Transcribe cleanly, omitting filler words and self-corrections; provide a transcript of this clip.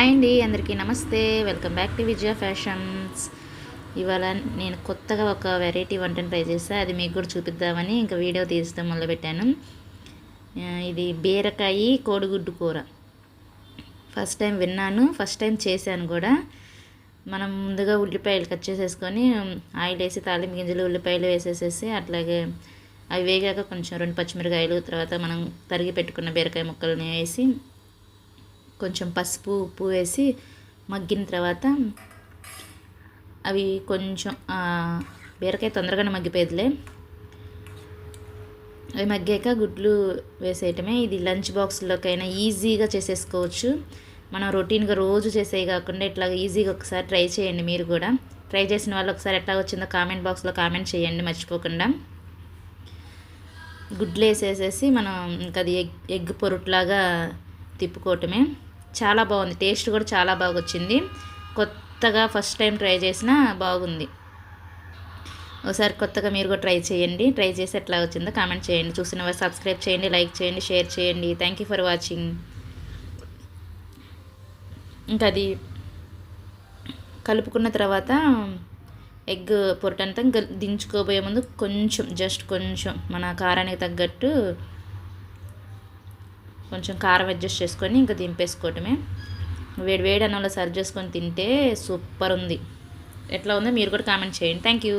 Hi అండి, అందరికీ నమస్తే. Welcome back to Vijaya fashions. ఇవాళ నేను కొత్తగా ఒక వెరైటీ వంటను ట్రై చేస్తాను. అది మీకు కూడా చూపిద్దామని ఇంకా వీడియో తీస్తాం మొదలుపెట్టాను. ఇది బీరకాయ కోడిగుడ్డు కూర. ఫస్ట్ టైం విన్నాను, ఫస్ట్ టైం చేశాను కూడా. మనం ముందుగా ఉల్లిపాయలు కట్ చేసేసుకొని ఆయిల్ వేసి తాలింపు గింజలు ఉల్లిపాయలు వేసేసేసి అట్లాగే అవి వేగాక కొంచెం 2 పచ్చిమిరకాయలు, తర్వాత మనం తరిగి పెట్టుకున్న బీరకాయ ముక్కల్ని వేసి కొంచెం పసుపు ఉప్పు వేసి మగ్గిన తర్వాత అవి కొంచెం బీరకాయ తొందరగానే మగ్గిపోయేదిలే. అవి మగ్గాక గుడ్లు వేసేయటమే. ఇది లంచ్ బాక్స్లోకైనా ఈజీగా చేసేసుకోవచ్చు. మనం రొటీన్గా రోజు చేసేవి కాకుండా ఇట్లా ఈజీగా ఒకసారి ట్రై చేయండి. మీరు కూడా ట్రై చేసిన వాళ్ళు ఒకసారి ఎట్లా వచ్చిందో కామెంట్ బాక్స్లో కామెంట్ చేయండి మర్చిపోకుండా. గుడ్లు వేసేసేసి మనం ఇంకా అది ఎగ్ పొరుట్లాగా తిప్పుకోవటమే. చాలా బాగుంది, టేస్ట్ కూడా చాలా బాగా వచ్చింది. కొత్తగా ఫస్ట్ టైం ట్రై చేసినా బాగుంది. ఒకసారి కొత్తగా మీరు కూడా ట్రై చేయండి. ట్రై చేసి ఎట్లా వచ్చిందో కామెంట్ చేయండి. చూసిన వారు సబ్స్క్రైబ్ చేయండి, లైక్ చేయండి, షేర్ చేయండి. Thank you for watching. ఇంకా అది కలుపుకున్న తర్వాత ఎగ్ పొరటంతా ఇంకా దించుకోబోయే ముందు జస్ట్ కొంచెం మన కారానికి తగ్గట్టు కొంచెం కారం అడ్జస్ట్ చేసుకొని ఇంకా దింపేసుకోవటమే. వేడి వేడి అన్నంలో సర్వ్ చేసుకొని తింటే సూపర్ ఉంది. ఎట్లా ఉందో మీరు కూడా కామెంట్ చేయండి. Thank you.